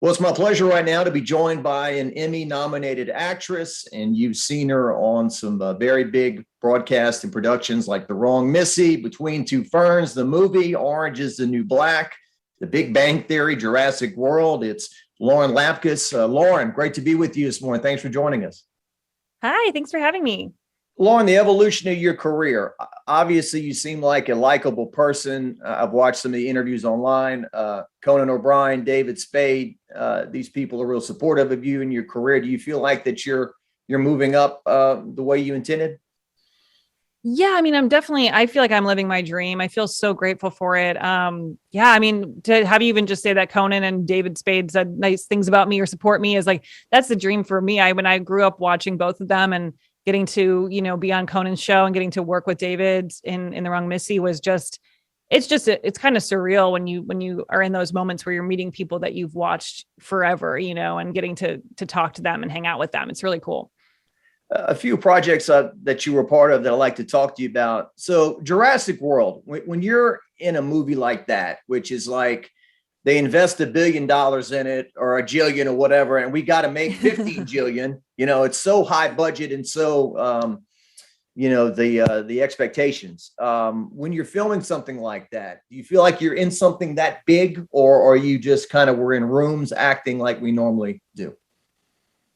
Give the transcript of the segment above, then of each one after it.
Well, it's my pleasure right now to be joined by an Emmy-nominated actress, and you've seen her on some very big broadcasts and productions like The Wrong Missy, Between Two Ferns, the movie, Orange is the New Black, The Big Bang Theory, Jurassic World. It's Lauren Lapkus. Lauren, great to be with you this morning. Thanks for joining us. Hi, thanks for having me. Lauren, the evolution of your career. Obviously, you seem like a likable person. I've watched some of the interviews online. Conan O'Brien, David Spade, these people are real supportive of you and your career. Do you feel like that you're moving up the way you intended? Yeah, I mean, I feel like I'm living my dream. I feel so grateful for it. Yeah, I mean, to have you even just say that Conan and David Spade said nice things about me or support me is like, that's the dream for me. When I grew up watching both of them and getting to, be on Conan's show and getting to work with David in The Wrong Missy was it's kind of surreal when you are in those moments where you're meeting people that you've watched forever, and getting to talk to them and hang out with them. It's really cool. A few projects that you were part of that I'd like to talk to you about. So Jurassic World, when you're in a movie like that, which is like they invest $1 billion in it or a jillion or whatever, and we got to make 15 jillion, it's so high budget and so, the expectations. When you're filming something like that, do you feel like you're in something that big, or are you just kind of, we're in rooms acting like we normally do?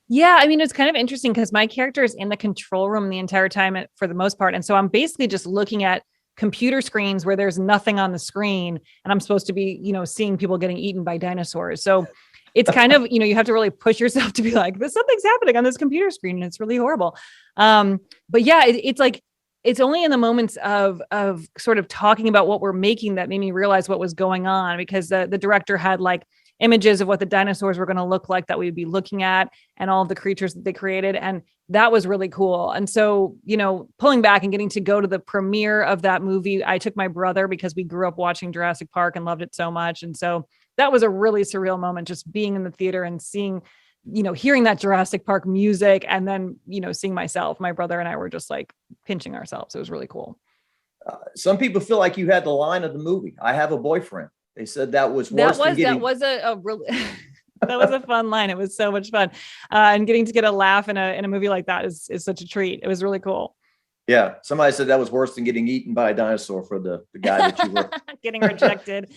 Yeah, I mean, it's kind of interesting because my character is in the control room the entire time for the most part. And so I'm basically just looking at computer screens where there's nothing on the screen. And I'm supposed to be, seeing people getting eaten by dinosaurs. So it's kind of, you have to really push yourself to be like, there's something's happening on this computer screen and it's really horrible. But yeah, it's like, it's only in the moments of sort of talking about what we're making that made me realize what was going on, because the director had like images of what the dinosaurs were going to look like that we would be looking at and all of the creatures that they created. And that was really cool. And so, pulling back and getting to go to the premiere of that movie, I took my brother because we grew up watching Jurassic Park and loved it so much. And so that was a really surreal moment, just being in the theater and seeing, hearing that Jurassic Park music and then, seeing myself. My brother and I were just like pinching ourselves. It was really cool. Some people feel like you had the line of the movie, "I have a boyfriend." They said that was worse than getting... That was a really that was a fun line. It was so much fun, and getting to get a laugh in a movie like that is such a treat. It was really cool. Yeah, somebody said that was worse than getting eaten by a dinosaur for the guy that you were getting rejected,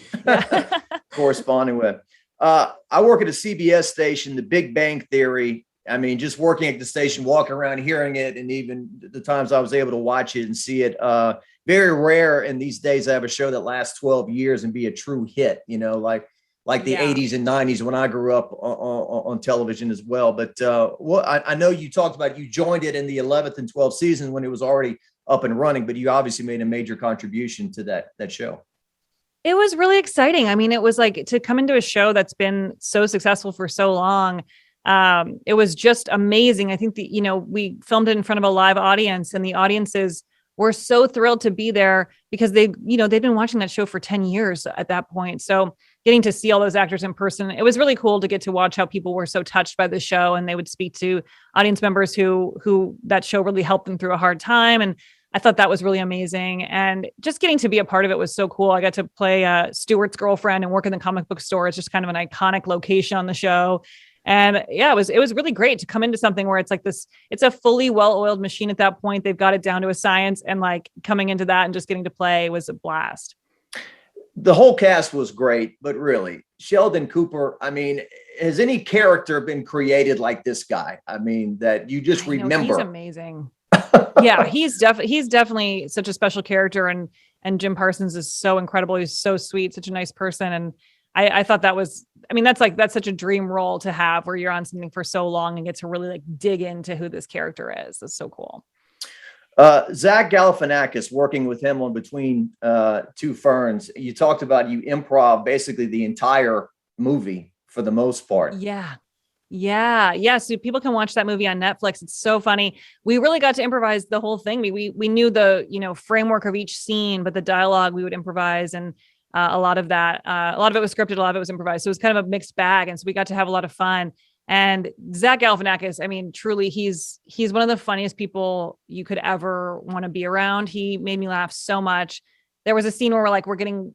corresponding with. I work at a CBS station, The Big Bang Theory. I mean, just working at the station, walking around, hearing it, and even the times I was able to watch it and see it. Very rare in these days to have a show that lasts 12 years and be a true hit, like the 80s and 90s when I grew up on television as well. But I know you talked about, you joined it in the 11th and 12th season when it was already up and running, but you obviously made a major contribution to that show. It was really exciting. I mean, it was like to come into a show that's been so successful for so long. It was just amazing. I think we filmed it in front of a live audience, and the audiences were so thrilled to be there because they've been watching that show for 10 years at that point. So getting to see all those actors in person, it was really cool to get to watch how people were so touched by the show, and they would speak to audience members who that show really helped them through a hard time. And I thought that was really amazing. And just getting to be a part of it was so cool. I got to play Stuart's girlfriend and work in the comic book store. It's just kind of an iconic location on the show. And yeah, it was really great to come into something where it's like this, it's a fully well-oiled machine at that point. They've got it down to a science, and like coming into that and just getting to play was a blast. The whole cast was great, but really, Sheldon Cooper, I mean, has any character been created like this guy? I mean, that you just remember. He's amazing. Yeah, he's definitely such a special character, and Jim Parsons is so incredible. He's so sweet, such a nice person. And I thought that's such a dream role to have, where you're on something for so long and get to really like dig into who this character is. That's so cool. Zach Galifianakis, working with him on Between Two Ferns, you talked about you improv basically the entire movie for the most part. Yeah. So people can watch that movie on Netflix. It's so funny. We really got to improvise the whole thing. We knew the framework of each scene, but the dialogue we would improvise, and a lot of it was scripted, a lot of it was improvised. So it was kind of a mixed bag. And so we got to have a lot of fun. And Zach Galifianakis, I mean, truly, he's one of the funniest people you could ever want to be around. He made me laugh so much. There was a scene where we're getting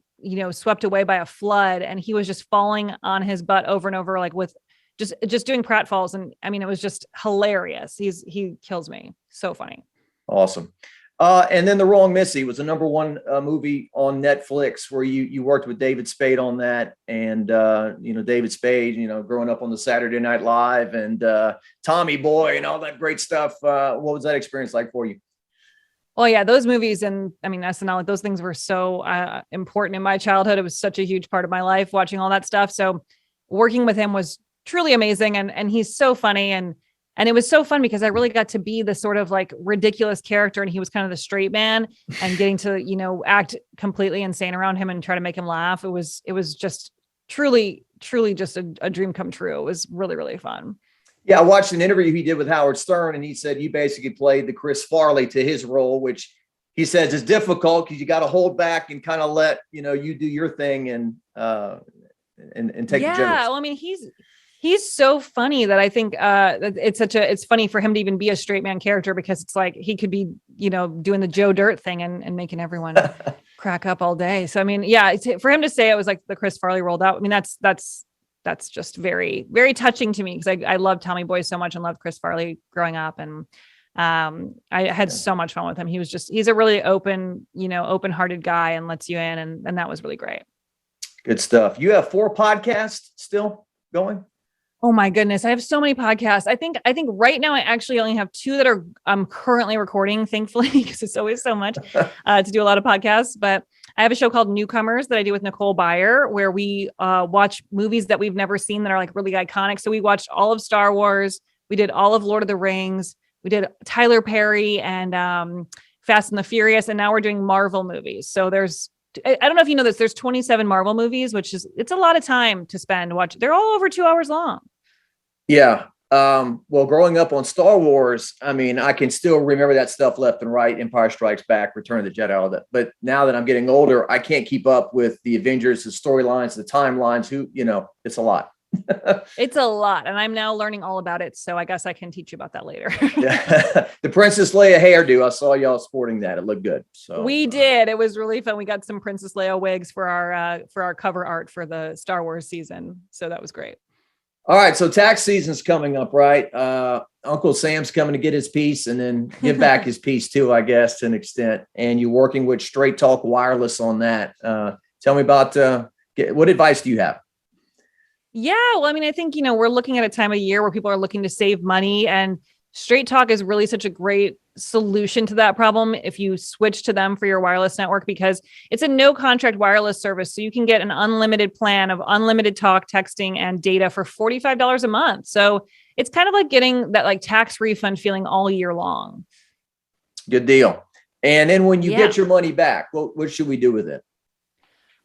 swept away by a flood, and he was just falling on his butt over and over, like with just doing pratfalls. And I mean, it was just hilarious. He kills me. So funny. Awesome. And then The Wrong Missy was the number one movie on Netflix, where you worked with David Spade on that. And, David Spade, growing up on the Saturday Night Live and Tommy Boy and all that great stuff. What was that experience like for you? Oh yeah, those movies and I mean SNL, like those things were so important in my childhood. It was such a huge part of my life watching all that stuff. So working with him was truly amazing, and he's so funny, and it was so fun because I really got to be the sort of like ridiculous character, and he was kind of the straight man, and getting to act completely insane around him and try to make him laugh. It was just truly just a dream come true. It was really, really fun. Yeah, I watched an interview he did with Howard Stern, and he said you basically played the Chris Farley to his role, which he says is difficult because you got to hold back and kind of let you do your thing and take the jokes. Yeah, well, I mean, he's so funny that I think it's funny for him to even be a straight man character, because it's like he could be doing the Joe Dirt thing and making everyone crack up all day. So I mean, yeah, for him to say it was like the Chris Farley rolled out. I mean, that's just very, very touching to me, because I love Tommy Boy so much and loved Chris Farley growing up, and I had so much fun with him. He's a really open-hearted guy and lets you in, and that was really great. Good stuff. You have 4 podcasts still going? Oh my goodness. I have so many podcasts. I think right now I actually only have 2 that I'm currently recording, thankfully, because it's always so much to do a lot of podcasts. But I have a show called Newcomers that I do with Nicole Byer, where we watch movies that we've never seen that are like really iconic. So we watched all of Star Wars. We did all of Lord of the Rings. We did Tyler Perry and Fast and the Furious. And now we're doing Marvel movies. So I don't know if you know this, there's 27 Marvel movies, it's a lot of time to spend watching. They're all over 2 hours long. Yeah. Well, growing up on Star Wars, I mean, I can still remember that stuff left and right. Empire Strikes Back, Return of the Jedi, all that. But now that I'm getting older, I can't keep up with the Avengers, the storylines, the timelines. It's a lot. It's a lot. And I'm now learning all about it. So I guess I can teach you about that later. Yeah. The Princess Leia hairdo, I saw y'all sporting that. It looked good. So we did. It was really fun. We got some Princess Leia wigs for our cover art for the Star Wars season. So that was great. All right. So tax season's coming up, right? Uncle Sam's coming to get his piece and then give back his piece too, I guess, to an extent. And you're working with Straight Talk Wireless on that. Tell me about what advice do you have? Yeah, well, I mean, I think, we're looking at a time of year where people are looking to save money, and Straight Talk is really such a great solution to that problem if you switch to them for your wireless network, because it's a no contract wireless service. So you can get an unlimited plan of unlimited talk, texting, and data for $45 a month. So it's kind of like getting that like tax refund feeling all year long. Good deal. And then when you get your money back, what should we do with it?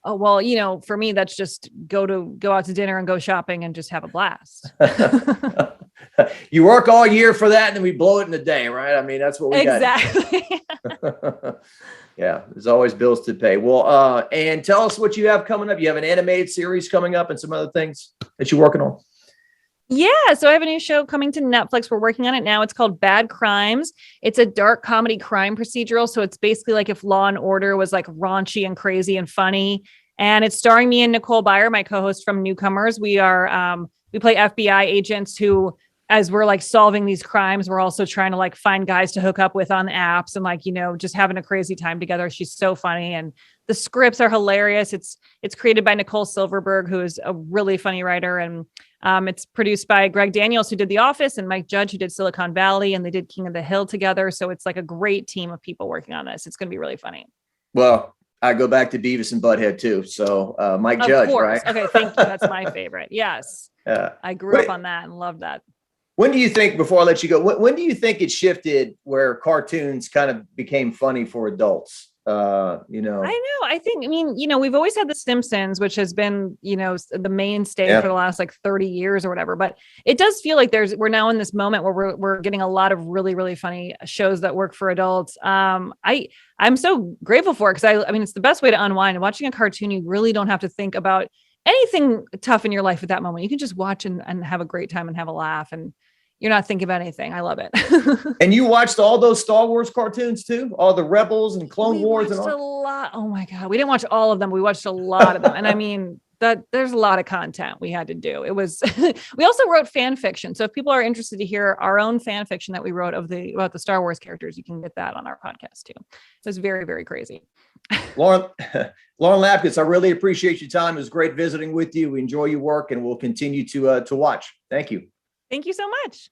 Oh, well, for me, that's just go out to dinner and go shopping and just have a blast. You work all year for that, and then we blow it in a day, right? I mean, that's what we got. Exactly. Yeah, there's always bills to pay. Well, and tell us what you have coming up. You have an animated series coming up and some other things that you're working on. Yeah, so I have a new show coming to Netflix. We're working on it now. It's called Bad Crimes. It's a dark comedy crime procedural. So it's basically like if Law and Order was like raunchy and crazy and funny. And it's starring me and Nicole Byer, my co-host from Newcomers. We play FBI agents who, as we're like solving these crimes, we're also trying to like find guys to hook up with on the apps and like, just having a crazy time together. She's so funny. And the scripts are hilarious. It's created by Nicole Silverberg, who is a really funny writer. And it's produced by Greg Daniels, who did The Office, and Mike Judge, who did Silicon Valley, and they did King of the Hill together. So it's like a great team of people working on this. It's going to be really funny. Well, I go back to Beavis and Butthead too. So Mike Judge, right? Okay, thank you. That's my favorite. Yes. I grew up on that and loved that. When do you think, before I let you go, when do you think it shifted where cartoons kind of became funny for adults? I know. We've always had The Simpsons, which has been, the mainstay for the last like 30 years or whatever. But it does feel like we're now in this moment where we're getting a lot of really, really funny shows that work for adults. I'm so grateful for it, because it's the best way to unwind. Watching a cartoon, you really don't have to think about anything tough in your life at that moment. You can just watch and have a great time and have a laugh. And you're not thinking about anything. I love it. And you watched all those Star Wars cartoons too? All the Rebels and Clone Wars and all? A lot. Oh my God. We didn't watch all of them. We watched a lot of them. And I mean, that there's a lot of content we had to do. It was, we also wrote fan fiction. So if people are interested to hear our own fan fiction that we wrote about the Star Wars characters, you can get that on our podcast too. It was very, very crazy. Lauren Lapkus, I really appreciate your time. It was great visiting with you. We enjoy your work and we'll continue to watch. Thank you. Thank you so much.